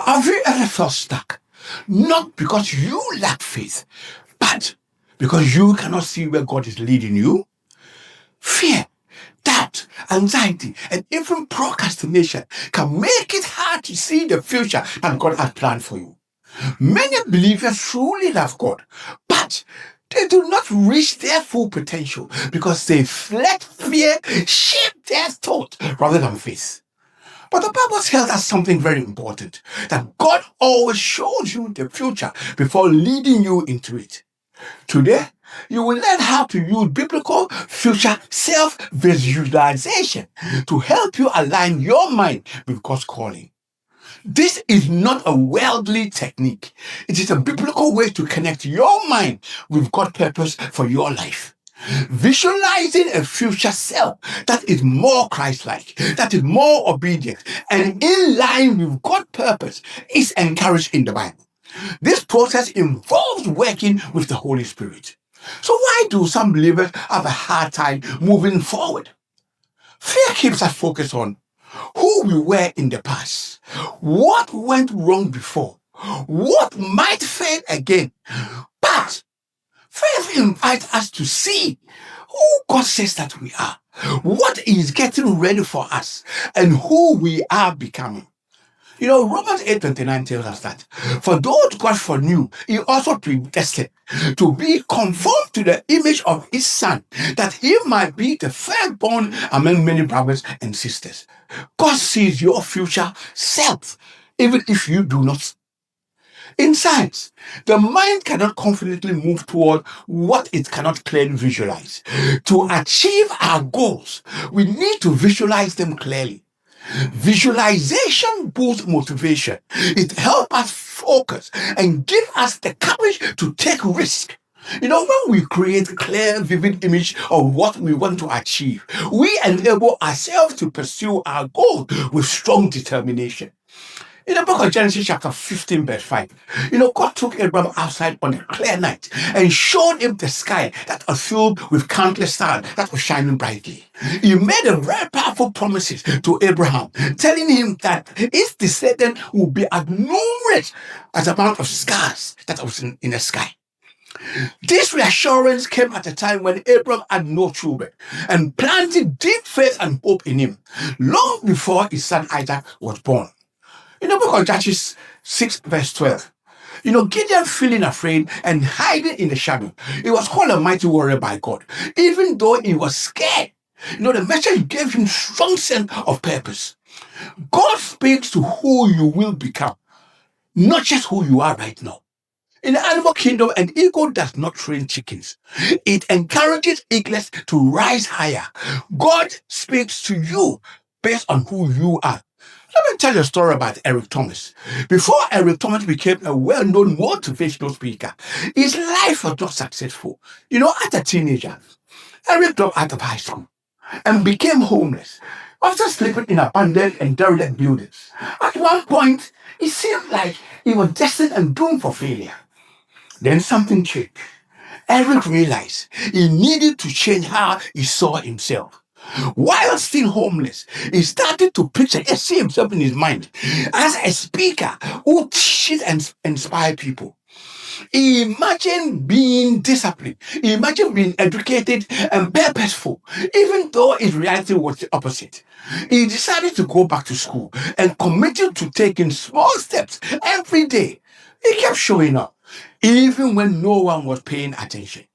Have you ever felt stuck? Not because you lack faith, but because you cannot see where God is leading you? Fear, doubt, anxiety, and even procrastination can make it hard to see the future that God has planned for you. Many believers truly love God, but they do not reach their full potential because they let fear shape their thought rather than faith. But the Bible tells us something very important, that God always shows you the future before leading you into it. Today, you will learn how to use biblical future self-visualization to help you align your mind with God's calling. This is not a worldly technique. It is a biblical way to connect your mind with God's purpose for your life. Visualizing a future self that is more Christ-like, that is more obedient, and in line with God's purpose is encouraged in the Bible. This process involves working with the Holy Spirit. So why do some believers have a hard time moving forward? Fear keeps us focused on who we were in the past, what went wrong before, what might fail again. But faith invites us to see who God says that we are, what is getting ready for us, and who we are becoming. Romans 8:29 tells us that for those God foreknew, he also predestined to be conformed to the image of his son, that he might be the firstborn among many brothers and sisters. God sees your future self, even if you do not. In science, the mind cannot confidently move toward what it cannot clearly visualize. To achieve our goals, we need to visualize them clearly. Visualization boosts motivation. It helps us focus and give us the courage to take risk. When we create a clear, vivid image of what we want to achieve, we enable ourselves to pursue our goal with strong determination. In the book of Genesis chapter 15 verse 5, God took Abraham outside on a clear night and showed him the sky that was filled with countless stars that were shining brightly. He made a very powerful promises to Abraham, telling him that his descendant will be as numerous as the amount of stars that was in the sky. This reassurance came at a time when Abraham had no children and planted deep faith and hope in him, long before his son Isaac was born. In the book of Judges 6 verse 12, Gideon feeling afraid and hiding in the shadow, he was called a mighty warrior by God. Even though he was scared, the message gave him strong sense of purpose. God speaks to who you will become, not just who you are right now. In the animal kingdom, an eagle does not train chickens. It encourages eaglets to rise higher. God speaks to you based on who you are. Let me tell you a story about Eric Thomas. Before Eric Thomas became a well-known motivational speaker, his life was not successful. As a teenager, Eric dropped out of high school and became homeless after sleeping in abandoned and derelict buildings. At one point, it seemed like he was destined and doomed for failure. Then something changed. Eric realized he needed to change how he saw himself. While still homeless, he started to picture and see himself in his mind as a speaker who teaches and inspires people. He imagined being disciplined. He imagined being educated and purposeful, even though his reality was the opposite. He decided to go back to school and committed to taking small steps every day. He kept showing up, even when no one was paying attention.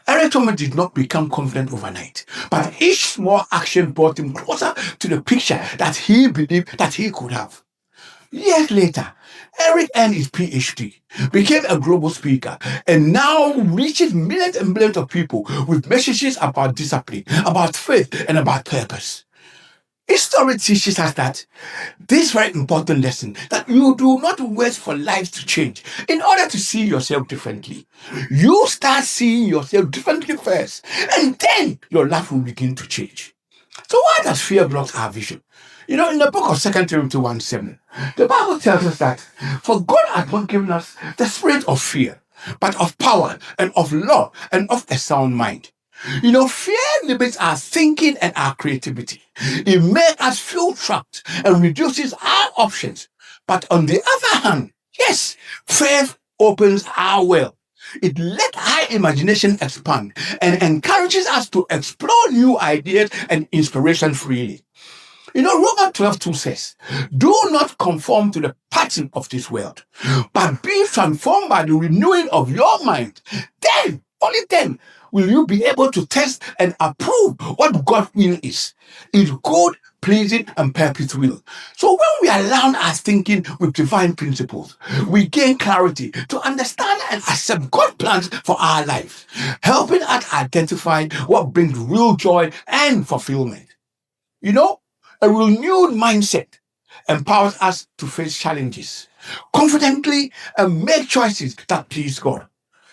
Eric Thomas did not become confident overnight, but each small action brought him closer to the picture that he believed that he could have. Years later, Eric earned his PhD, became a global speaker, and now reaches millions and millions of people with messages about discipline, about faith, and about purpose. His story teaches us that this very important lesson, that you do not wait for life to change in order to see yourself differently. You start seeing yourself differently first, and then your life will begin to change. So why does fear block our vision? In the book of 2 Timothy 1:7, the Bible tells us that, for God has not given us the spirit of fear, but of power and of love and of a sound mind. Fear limits our thinking and our creativity. It makes us feel trapped and reduces our options. But on the other hand, yes, faith opens our will. It let our imagination expand and encourages us to explore new ideas and inspiration freely. Romans 12:2 says, do not conform to the pattern of this world, but be transformed by the renewing of your mind. Then, only then, will you be able to test and approve what God's will is. It's good, pleasing, and perfect will. So when we align our thinking with divine principles, we gain clarity to understand and accept God's plans for our lives, helping us identify what brings real joy and fulfillment. A renewed mindset empowers us to face challenges confidently and make choices that please God.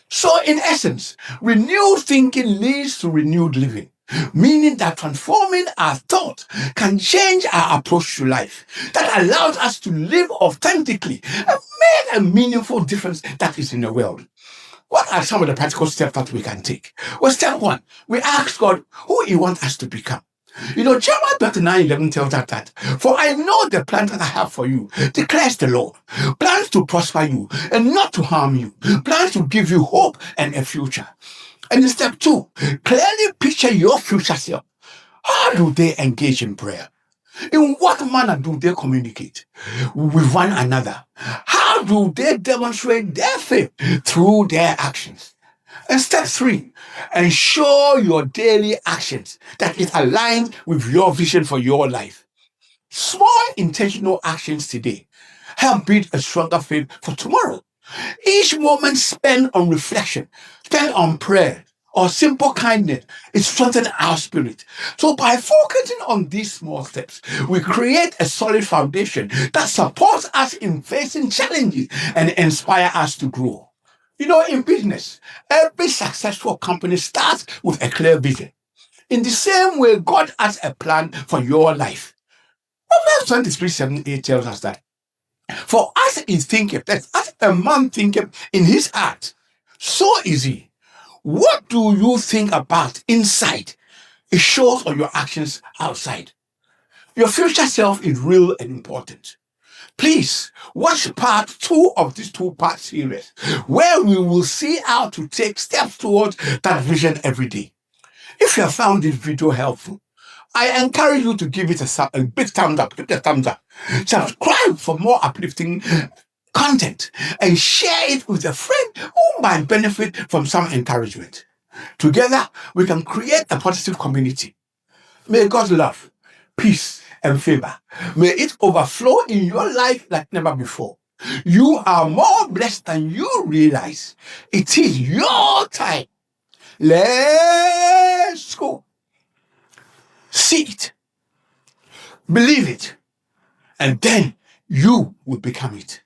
So, in essence, renewed thinking leads to renewed living, meaning that transforming our thoughts can change our approach to life, that allows us to live authentically and make a meaningful difference that is in the world. What are some of the practical steps that we can take? Well, step one, we ask God who He wants us to become. Jeremiah 29:11 tells us that, for I know the plans that I have for you, declares the Lord. Plans to prosper you and not to harm you. Plans to give you hope and a future. And in step two, clearly picture your future self. How do they engage in prayer? In what manner do they communicate with one another? How do they demonstrate their faith through their actions? And step three, ensure your daily actions that is aligned with your vision for your life. Small intentional actions today help build a stronger faith for tomorrow. Each moment spent on reflection, spent on prayer, or simple kindness, it strengthens our spirit. So by focusing on these small steps, we create a solid foundation that supports us in facing challenges and inspire us to grow. In business, every successful company starts with a clear vision. In the same way, God has a plan for your life. Proverbs 23:7-8 tells us that, for as he thinketh, that as a man thinketh in his heart, so is he. What do you think about inside? It shows on your actions outside. Your future self is real and important. Please watch part 2 of this 2-part series, where we will see how to take steps towards that vision every day. If you have found this video helpful, I encourage you to give it a big thumbs up. Give it a thumbs up. Subscribe for more uplifting content and share it with a friend who might benefit from some encouragement. Together, we can create a positive community. May God's love, peace, and favor, may it overflow in your life like never before. You are more blessed than you realize. It is your time. Let's go. See it, believe it, and then you will become it.